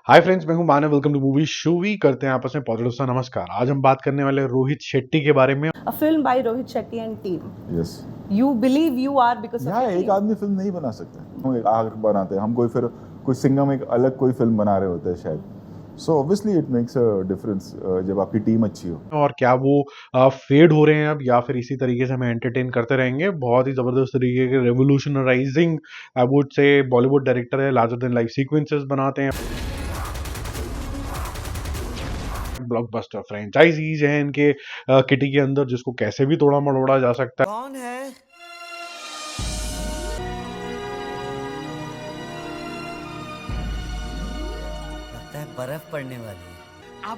हाय friends, मैं हूं Manav. Welcome to movie shoovie. करते हैं आपस में पॉजिटिव सा नमस्कार। आज हम बात करने वाले हैं रोहित शेट्टी के बारे में। A film by Rohit Shetty and team. Yes You believe you are because of यहाँ your एक team. आदमी फिल्म नहीं बना सकते, हम एक आग बनाते हैं, हम कोई सिंगम एक अलग कोई फिल्म बना रहे होते हैं शायद। So obviously it makes a difference जब आपकी टीम अच्छी हो। और क्या वो फेड हो रहे हैं अब, या फिर इसी तरीके से हमें एंटरटेन करते रहेंगे? बहुत ही जबरदस्त तरीके के revolutionising I would say Bollywood director है। लार्जर देन लाइफ सीक्वेंसेस बनाते हैं, ब्लॉकबस्टर फ्रेंचाइजीज हैं इनके किटी के अंदर, जिसको कैसे भी तोड़ा मरोड़ा जा सकता है। कौन है? लगता है बर्फ पड़ने वाली है।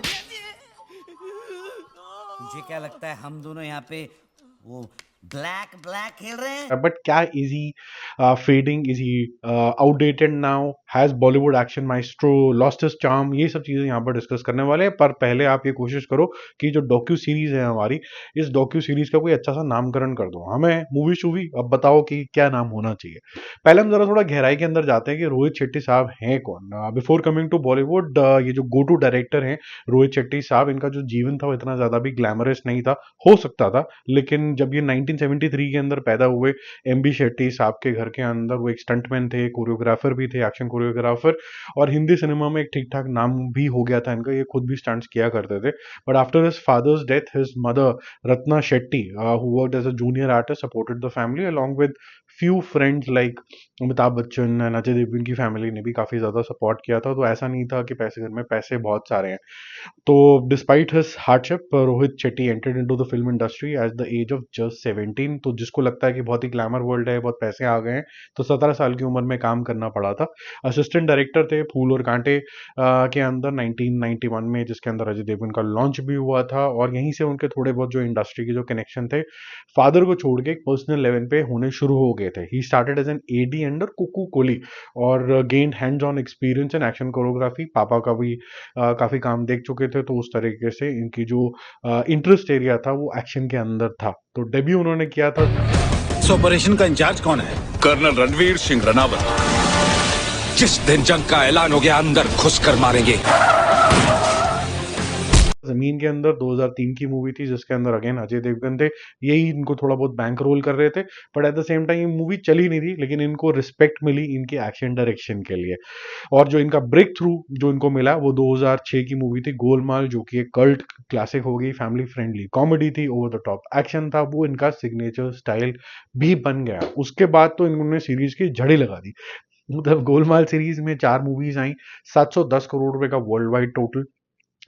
मुझे क्या लगता है हम दोनों यहाँ पे वो ब्लैक ब्लैक खेल रहे हैं। बट क्या is he fading? Is he outdated now? Has Bollywood action maestro lost his charm? ये सब चीजें यहाँ पर डिस्कस करने वाले हैं। पर पहले आप ये कोशिश करो कि जो डॉक्यू सीरीज है हमारी, इस डॉक्यू सीरीज का कोई अच्छा सा नामकरण कर दो हमें। मूवी शूवी अब बताओ कि क्या नाम होना चाहिए। पहले हम जरा थोड़ा गहराई के अंदर जाते हैं कि रोहित शेट्टी साहब हैं कौन। बिफोर कमिंग टू बॉलीवुड, ये जो गो टू डायरेक्टर हैं रोहित शेट्टी साहब, इनका जो जीवन था वो इतना ज्यादा भी ग्लैमरस नहीं था। हो सकता था, लेकिन जब ये 1973 के अंदर पैदा हुए एमबी शेट्टी साहब के घर के अंदर, वो एक स्टंटमैन थे, कोरियोग्राफर भी थे, एक्शन कोरियोग्राफर। और हिंदी सिनेमा में एक ठीक ठाक नाम भी हो गया था इनका, ये खुद भी स्टंट्स किया करते थे। But after his father's death, his mother Ratna Shetty, who worked as a junior artist, supported the family along with few friends like Amitabh Bachchan and Ajay Devgn की फैमिली ने भी काफी ज्यादा सपोर्ट किया था। तो ऐसा नहीं था कि पैसे घर में पैसे बहुत सारे हैं। तो despite his hardship, Rohit Shetty entered into the film industry at the age of just 17। तो जिसको लगता है कि बहुत ही ग्लैमर वर्ल्ड है, बहुत पैसे आ गए हैं, तो 17 साल की उम्र में काम करना पड़ा था। असिस्टेंट डायरेक्टर थे फूल और कांटे के अंदर 1991 में, जिसके अंदर अजय देवगन का लॉन्च भी हुआ था। और यहीं से उनके थोड़े बहुत जो इंडस्ट्री के जो कनेक्शन थे, फादर को छोड़ के एक पर्सनल लेवल पे होने शुरू हो गए थे। He started as an AD under Kuku Kohli और gained hands on experience in action choreography. पापा का भी काफी काम देख चुके थे, तो उस तरीके से इनकी जो इंटरेस्ट एरिया था वो एक्शन के अंदर था। तो डेब्यू उन्होंने किया था। इस ऑपरेशन का इंचार्ज कौन है? कर्नल रणवीर सिंह रनावत। जिस दिन जंग का ऐलान हो गया अंदर घुसकर मारेंगे। जमीन के अंदर 2003 की मूवी थी, जिसके अंदर अगेन अजय देवगन थे। यही इनको थोड़ा बहुत बैंक रोल कर रहे थे, but at the same time movie चली नहीं थी, लेकिन इनको रिस्पेक्ट मिली इनके एक्शन डायरेक्शन के लिए। और जो इनका ब्रेक थ्रू जो इनको मिला वो 2006 की मूवी थी गोलमाल, जो कि एक कल्ट क्लासिक हो गई, फैमिली फ्रेंडली कॉमेडी थी, ओवर द टॉप एक्शन था। वो इनका सिग्नेचर स्टाइल भी बन गया। उसके बाद तो इन्होंने सीरीज की झड़ी लगा दी। मतलब गोलमाल सीरीज में 4 मूवीज आई, 710 करोड़ रुपए का world wide total.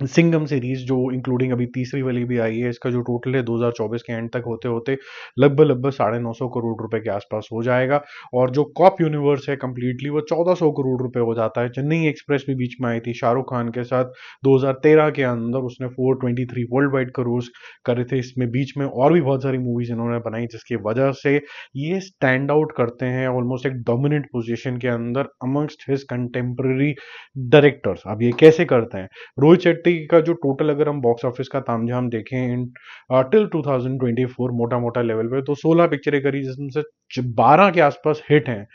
Singham series जो इंक्लूडिंग अभी तीसरी वाली भी आई है, इसका जो टोटल है 2024 के एंड तक होते होते लगभग 950 करोड़ रुपए के आसपास हो जाएगा। और जो कॉप यूनिवर्स है कंप्लीटली, वो 1400 करोड़ रुपए हो जाता है। चेन्नई एक्सप्रेस भी बीच में आई थी शाहरुख खान के साथ 2013 के अंदर, उसने 423 वर्ल्ड वाइड करोड़ करे थे। इसमें बीच में और भी बहुत सारी मूवीज इन्होंने बनाई, जिसकी वजह से ये स्टैंड आउट करते हैं ऑलमोस्ट एक डोमिनेंट पोजिशन के अंदर अमंगस्ट हिज कंटेम्प्रेरी डायरेक्टर्स। अब ये कैसे करते हैं? रोहित शेट्टी का जो टोटल अगर हम बॉक्स ऑफिस का तामझाम देखें इन टिल 2024 मोटा मोटा लेवल पे, तो 16 पिक्चरें करी, जिसमें से 12 के आसपास हिट हैं।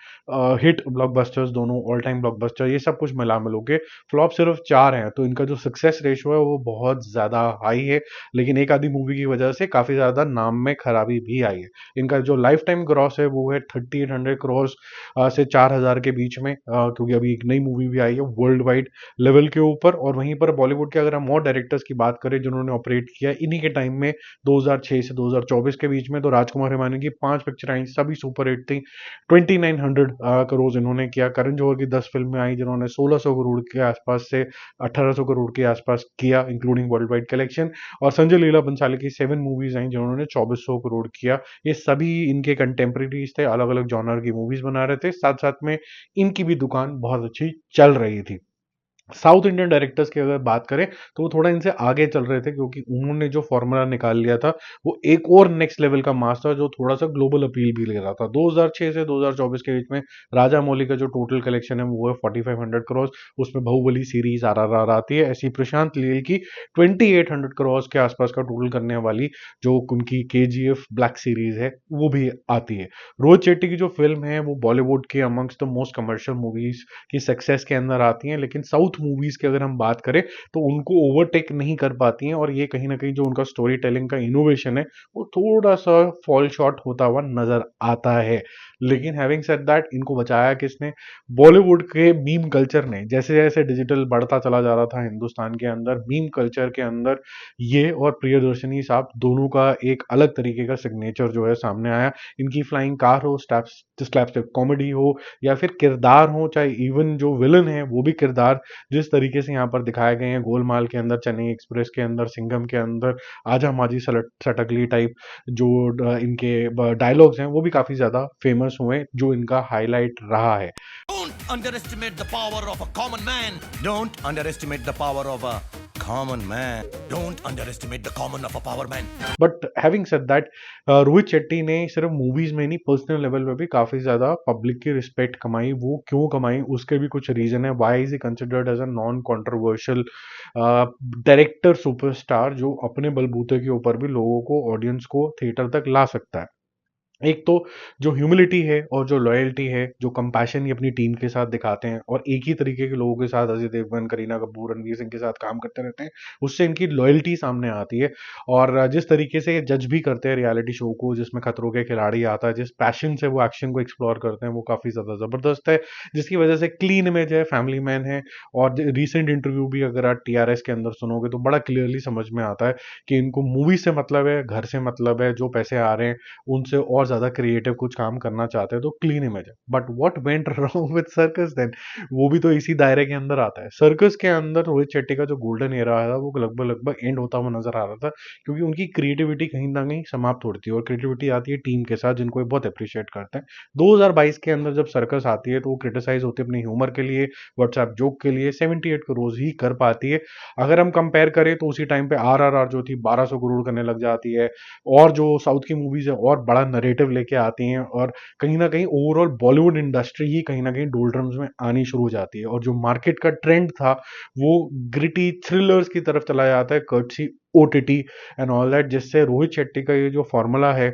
हिट ब्लॉकबस्टर्स दोनों, ऑल टाइम ब्लॉकबस्टर, ये सब कुछ मिला मिलो के फ्लॉप सिर्फ 4 हैं। तो इनका जो सक्सेस रेशियो है वो बहुत ज्यादा हाई है, लेकिन एक आधी मूवी की वजह से काफी ज्यादा नाम में खराबी भी आई है। इनका जो लाइफ टाइम ग्रॉस है वो है 3800 करोड़ से 4000 के बीच में, क्योंकि अभी एक नई मूवी भी आई है वर्ल्ड वाइड लेवल के ऊपर। और वहीं पर बॉलीवुड के अगर हम और डायरेक्टर्स की बात करें जिन्होंने ऑपरेट किया इन्हीं के टाइम में 2006 से 2024 के बीच में, तो राजकुमार हिरानी की 5 पिक्चर आई, सभी सुपर हिट थी। 2900 करोड़ इन्होंने किया। करण जौहर की 10 फिल्में आई जिन्होंने 1600 करोड़ के आसपास से 1800 करोड़ के आसपास किया, इंक्लूडिंग वर्ल्ड वाइड कलेक्शन। और संजय लीला बंसाली की 7 मूवीज आई जिन्होंने 2400 करोड़ किया। ये सभी इनके कंटेम्प्रेरीज थे, अलग अलग जॉनर की मूवीज बना रहे थे, साथ साथ में इनकी भी दुकान बहुत अच्छी चल रही थी। साउथ इंडियन डायरेक्टर्स की अगर बात करें तो वो थोड़ा इनसे आगे चल रहे थे, क्योंकि उन्होंने जो फॉर्मूला निकाल लिया था वो एक और नेक्स्ट लेवल का मास था, जो थोड़ा सा ग्लोबल अपील भी ले रहा था। 2006 से 2024 के बीच में राजा मौली का जो टोटल कलेक्शन है वो है 4500 करोड़। उसमें बाहुबली सीरीज RRR आती है। ऐसी प्रशांत लील की 2800 करोड़ के आसपास का टोटल करने वाली जो उनकी KGF ब्लैक सीरीज है वो भी आती है। रोहित शेट्टी की जो फिल्म है वो बॉलीवुड के amongst the most commercial movies की सक्सेस के अंदर आती हैं, लेकिन साउथ मूवीज की अगर हम बात करें तो उनको ओवरटेक नहीं कर पाती हैं, और ये कहीं ना कहीं जो उनका स्टोरी टेलिंग का इनोवेशन है वो थोड़ा सा फॉल शॉर्ट होता हुआ नजर आता है। लेकिन हैविंग सेड दैट, इनको बचाया किसने? बॉलीवुड के मीम कल्चर ने। जैसे जैसे डिजिटल बढ़ता चला जा रहा था हिंदुस्तान के अंदर, मीम कल्चर के अंदर ये और प्रियदर्शनी साहब दोनों का एक अलग तरीके का सिग्नेचर जो है सामने आया। इनकी फ्लाइंग कार हो, स्लैपस्टिक कॉमेडी हो, या फिर किरदार हो, चाहे इवन जो विलन है वो भी किरदार जिस तरीके से यहाँ पर दिखाए गए हैं, गोलमाल के अंदर, चेन्नई एक्सप्रेस के अंदर, सिंघम के अंदर, आजा माजी सटकली टाइप जो इनके डायलॉग्स हैं वो भी काफी ज्यादा फेमस हुए, जो इनका हाईलाइट रहा है। Don't underestimate the power of a common man. Don't underestimate the power of a common man. Don't underestimate the common of a power man. But having said that, Rohit Shetty ने सिर्फ मूवीज में नहीं, personal level पे भी काफी ज्यादा public की respect कमाई। वो क्यों कमाई, उसके भी कुछ रीजन है। Why is he considered as a non controversial director superstar, जो अपने बलबूते के ऊपर भी लोगों को, ऑडियंस को थिएटर तक ला सकता है। एक तो जो ह्यूमिलिटी है और जो लॉयल्टी है, जो कंपैशन ये अपनी टीम के साथ दिखाते हैं, और एक ही तरीके के लोगों के साथ अजय देवगन, करीना कपूर, रणवीर सिंह के साथ काम करते रहते हैं, उससे इनकी लॉयल्टी सामने आती है। और जिस तरीके से ये जज भी करते हैं रियलिटी शो को, जिसमें खतरों के खिलाड़ी आता है, जिस पैशन से वो एक्शन को एक्सप्लोर करते हैं, वो काफ़ी ज़्यादा ज़बरदस्त है, जिसकी वजह से क्लीन इमेज है, फैमिली मैन है। और रिसेंट इंटरव्यू भी अगर आप टीआरएस के अंदर सुनोगे तो बड़ा क्लियरली समझ में आता है कि इनको मूवी से मतलब है, घर से मतलब है, जो पैसे आ रहे हैं उनसे और ज्यादा क्रिएटिव कुछ काम करना चाहते हैं, तो क्लीन इमेज है। But what went wrong with Circus then, वो भी तो इसी दायरे के अंदर आता है। सर्कस के अंदर रोहित शेट्टी का जो गोल्डन एरा था वो लगभग लगभग एंड होता हुआ नजर आ रहा था, क्योंकि उनकी क्रिएटिविटी कहीं ना कहीं समाप्त होती है, और क्रिएटिविटी आती है टीम के साथ, जिनको ये बहुत अप्रिशिएट करते हैं। 2022 के अंदर जब सर्कस आती है तो वो क्रिटिसाइज होती है अपने ह्यूमर के लिए, व्हाट्सएप जोक के लिए, 78 करोड़ ही कर पाती है। अगर हम कंपेयर करें तो उसी टाइम पे आरआरआर जो थी 1200 करोड़ करने लग जाती है, और जो साउथ की मूवीज है और बड़ा नरेटिव लेके आती हैं, और कहीं ना कहीं ओवरऑल बॉलीवुड इंडस्ट्री ही कहीं ना कहीं डोल्ड्रम्स में आनी शुरू हो जाती है, और जो मार्केट का ट्रेंड था वो ग्रिटी थ्रिलर्स की तरफ चला जाता है, courtesy OTT and all that, जिससे रोहित शेट्टी का ये जो फॉर्मूला है,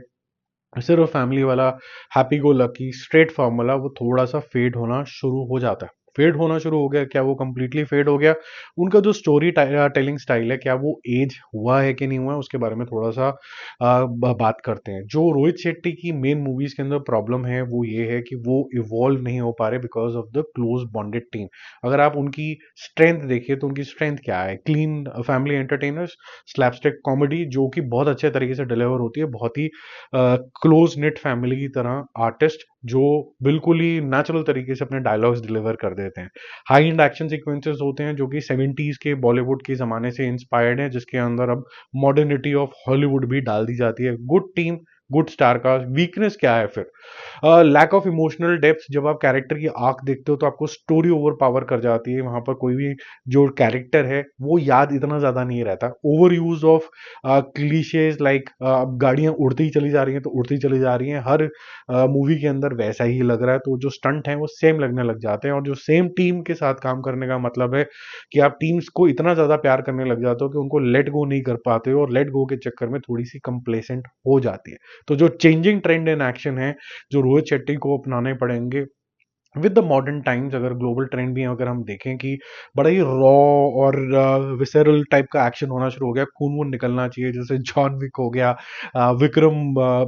सिर्फ फैमिली वाला, happy go lucky straight formula, वो थोड़ा सा फेड होना शुरू हो जाता है। फेड होना शुरू हो गया, क्या वो कंप्लीटली फेड हो गया? उनका जो स्टोरी टेलिंग स्टाइल है, क्या वो एज हुआ है कि नहीं हुआ है, उसके बारे में थोड़ा सा बात करते हैं। जो रोहित शेट्टी की मेन मूवीज के अंदर प्रॉब्लम है वो ये है कि वो इवॉल्व नहीं हो पा रहे because of the close bonded team. अगर आप उनकी स्ट्रेंथ देखिए तो उनकी स्ट्रेंथ क्या है? Clean family entertainers, slapstick comedy जो कि बहुत अच्छे तरीके से डिलीवर होती है, बहुत ही क्लोज नेट फैमिली की तरह आर्टिस्ट जो बिल्कुल ही नेचुरल तरीके से अपने डायलॉग्स डिलीवर कर देते हैं। हाई एंड एक्शन सीक्वेंसेस होते हैं जो कि 70s के बॉलीवुड के ज़माने से इंस्पायर्ड है, जिसके अंदर अब मॉडर्निटी ऑफ हॉलीवुड भी डाल दी जाती है। गुड टीम, गुड स्टार का वीकनेस क्या है फिर? Lack of emotional depth. जब आप कैरेक्टर की आर्क देखते हो तो आपको स्टोरी ओवर पावर कर जाती है, वहां पर कोई भी जो कैरेक्टर है वो याद इतना ज्यादा नहीं रहता। Over use of clichés, like अब गाड़ियां उड़ती ही चली जा रही हैं तो उड़ती चली जा रही हैं, हर मूवी के अंदर वैसा ही लग रहा है, तो जो स्टंट है वो सेम लगने लग जाते हैं। और जो सेम टीम के साथ काम करने का मतलब है कि आप टीम्स को इतना ज्यादा प्यार करने लग जाते हो कि उनको लेट गो नहीं कर पाते हो, और लेट गो के चक्कर में थोड़ी सी कंप्लेसेंट हो जाती है। तो जो चेंजिंग ट्रेंड इन एक्शन है, जो रोहित शेट्टी को अपनाने पड़ेंगे विद द मॉडर्न टाइम्स, अगर ग्लोबल ट्रेंड भी अगर हम देखें कि बड़ा ही रॉ और विसेरल टाइप का एक्शन होना शुरू हो गया, खून वून निकलना चाहिए, जैसे जॉन विक हो गया, विक्रम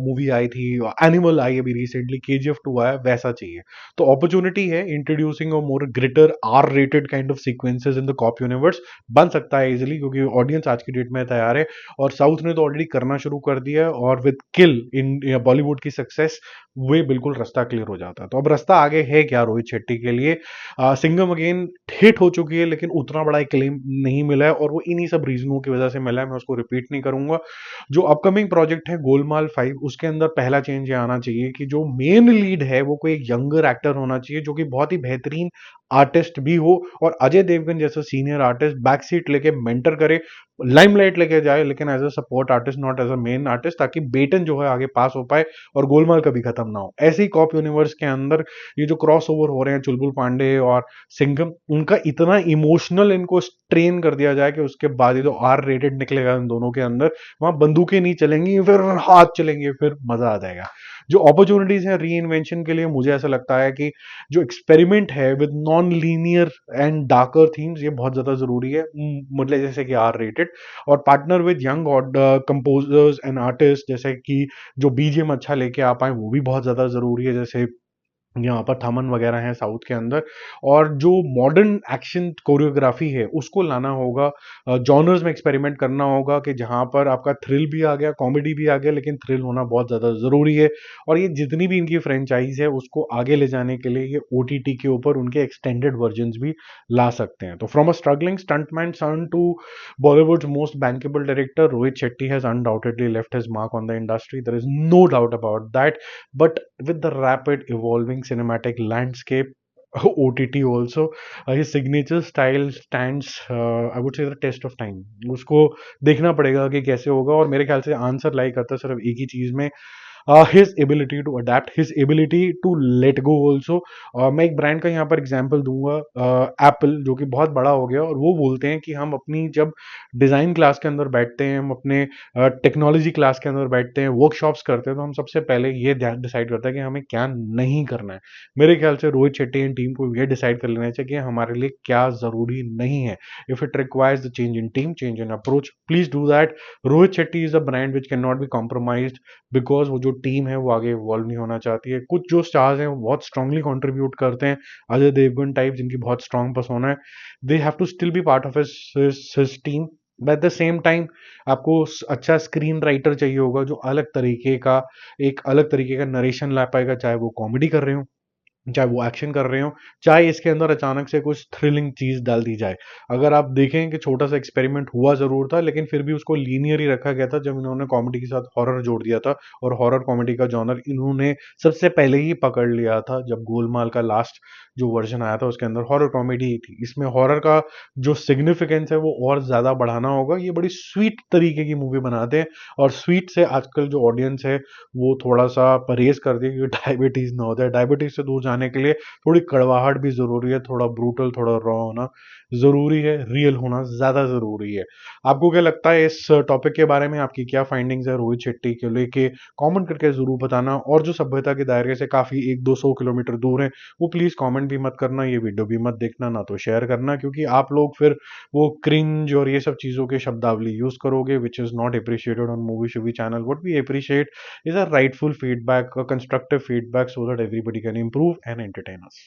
मूवी आई थी, एनिमल आई अभी रिसेंटली, केजीएफ 2 आया, वैसा चाहिए। तो अपॉर्चुनिटी है introducing a more grittier R rated kind of sequences in the cop universe, बन सकता है इजिली, क्योंकि ऑडियंस आज की डेट में तैयार है, और साउथ ने तो ऑलरेडी करना शुरू कर दिया है, और विद किल इन बॉलीवुड की सक्सेस वे बिल्कुल रास्ता क्लियर हो जाता है। तो अब रास्ता आगे है क्या रोहित शेट्टी के लिए? सिंघम अगेन हिट हो चुकी है, लेकिन उतना बड़ा क्लेम नहीं मिला है, और वो इन्हीं सब रीजनों की वजह से मिला है, मैं उसको रिपीट नहीं करूंगा। जो अपकमिंग प्रोजेक्ट है गोलमाल 5, उसके अंदर पहला चेंज ये आना चाहिए कि जो मेन लीड है वो कोई एक यंगर एक्टर होना चाहिए, जो कि बहुत ही बेहतरीन आर्टिस्ट भी हो, और अजय देवगन जैसा सीनियर आर्टिस्ट बैक सीट लेके मेंटर करे, लाइमलाइट लेके जाए, लेकिन as a support artist, not as a main artist, ताकि बेटन जो है आगे पास हो पाए और गोलमाल कभी खत्म ना हो। ऐसे ही कॉप यूनिवर्स के अंदर ये जो क्रॉस ओवर हो रहे हैं चुलबुल पांडे और सिंघम, उनका इतना इमोशनल इनको ट्रेन कर दिया जाए कि उसके बाद ये जो आर रेटेड निकलेगा इन दोनों के अंदर, वहां बंदूकें नहीं चलेंगी, फिर हाथ चलेंगे, फिर मजा आ जाएगा। जो अपॉर्चुनिटीज हैं री इन्वेंशन के लिए, मुझे ऐसा लगता है कि जो एक्सपेरिमेंट है with non linear and darker themes, ये बहुत ज़्यादा ज़रूरी है, मतलब जैसे कि R-rated, और partner with young composers and artist, जैसे कि जो बीजीएम अच्छा लेके आ पाए वो भी बहुत ज़्यादा ज़रूरी है, जैसे यहाँ पर थमन वगैरह हैं साउथ के अंदर। और जो मॉडर्न एक्शन कोरियोग्राफी है उसको लाना होगा, जॉनर्स में एक्सपेरिमेंट करना होगा कि जहाँ पर आपका थ्रिल भी आ गया, कॉमेडी भी आ गया, लेकिन थ्रिल होना बहुत ज़्यादा ज़रूरी है। और ये जितनी भी इनकी फ्रेंचाइज है उसको आगे ले जाने के लिए ये OTT के ऊपर उनके एक्सटेंडेड वर्जन्स भी ला सकते हैं। तो from a struggling stuntman son to Bollywood most bankable director, Rohit Shetty has undoubtedly left his mark on the industry, there is no doubt about that. But with the rapid evolving cinematic landscape, OTT also, his signature style stands, I would say, the test of time. उसको देखना पड़ेगा कि कैसे होगा, और मेरे ख्याल से आंसर लाई करता है सिर्फ एक ही चीज में, his ability to adapt, his ability to let go also. मैं एक ब्रांड का यहाँ पर एग्जाम्पल दूंगा, एप्पल, जो कि बहुत बड़ा हो गया, और वो बोलते हैं कि हम अपनी जब डिज़ाइन क्लास के अंदर बैठते हैं, हम अपने टेक्नोलॉजी क्लास के अंदर बैठते हैं, वर्कशॉप्स करते हैं, तो हम सबसे पहले ये डिसाइड करते हैं कि हमें क्या नहीं करना है। मेरे ख्याल से रोहित शेट्टी एंड टीम को ये डिसाइड कर लेना चाहिए कि हमारे लिए क्या ज़रूरी नहीं है। If it requires the change in team, change in approach, please do that. Rohit Shetty is a brand which can not be compromised, because वो जो टीम है वो आगे इवॉल्व नहीं होना चाहती है। कुछ जो स्टार्स हैं वो बहुत स्ट्रांगली कंट्रीब्यूट करते हैं, अजय देवगन टाइप, जिनकी बहुत स्ट्रांग पर्सोना है, they have to still be part of his team. But at the same time आपको अच्छा स्क्रीन राइटर चाहिए होगा जो एक अलग तरीके का नरेशन ला पाएगा, चाहे वो कॉमेडी कर रहे हो, चाहे वो एक्शन कर रहे हो, चाहे इसके अंदर अचानक से कुछ थ्रिलिंग चीज डाल दी जाए। अगर आप देखें कि छोटा सा एक्सपेरिमेंट हुआ जरूर था, लेकिन फिर भी उसको लीनियर ही रखा गया था, जब इन्होंने कॉमेडी के साथ हॉरर जोड़ दिया था, और हॉरर कॉमेडी का जॉनर इन्होंने सबसे पहले ही पकड़ लिया था जब गोलमाल का लास्ट जो वर्जन आया था उसके अंदर हॉरर कॉमेडी ही थी। इसमें हॉरर का जो सिग्निफिकेंस है वो और ज्यादा बढ़ाना होगा। ये बड़ी स्वीट तरीके की मूवी बनाते हैं, और स्वीट से आजकल जो ऑडियंस है वो थोड़ा सा परहेज कर दिया, क्योंकि डायबिटीज ना हो जाए। डायबिटीज से दूर जाने के लिए थोड़ी कड़वाहट भी जरूरी है, थोड़ा ब्रूटल, थोड़ा रॉ होना जरूरी है, रियल होना ज्यादा जरूरी है। आपको क्या लगता है इस टॉपिक के बारे में? आपकी क्या फाइंडिंग्स है रोहित शेट्टी के लेके? कमेंट करके जरूर बताना, और जो सभ्यता के दायरे से काफी 100-200 किलोमीटर दूर है वो प्लीज कमेंट भी मत करना, ये वीडियो भी मत देखना, ना तो शेयर करना, क्योंकि आप लोग फिर वो क्रिंज और ये सब चीजों के शब्दावली यूज करोगे, which is not appreciated on movie shoovie channel. What we appreciate is a rightful feedback, a constructive feedback, so that everybody can improve and entertain us.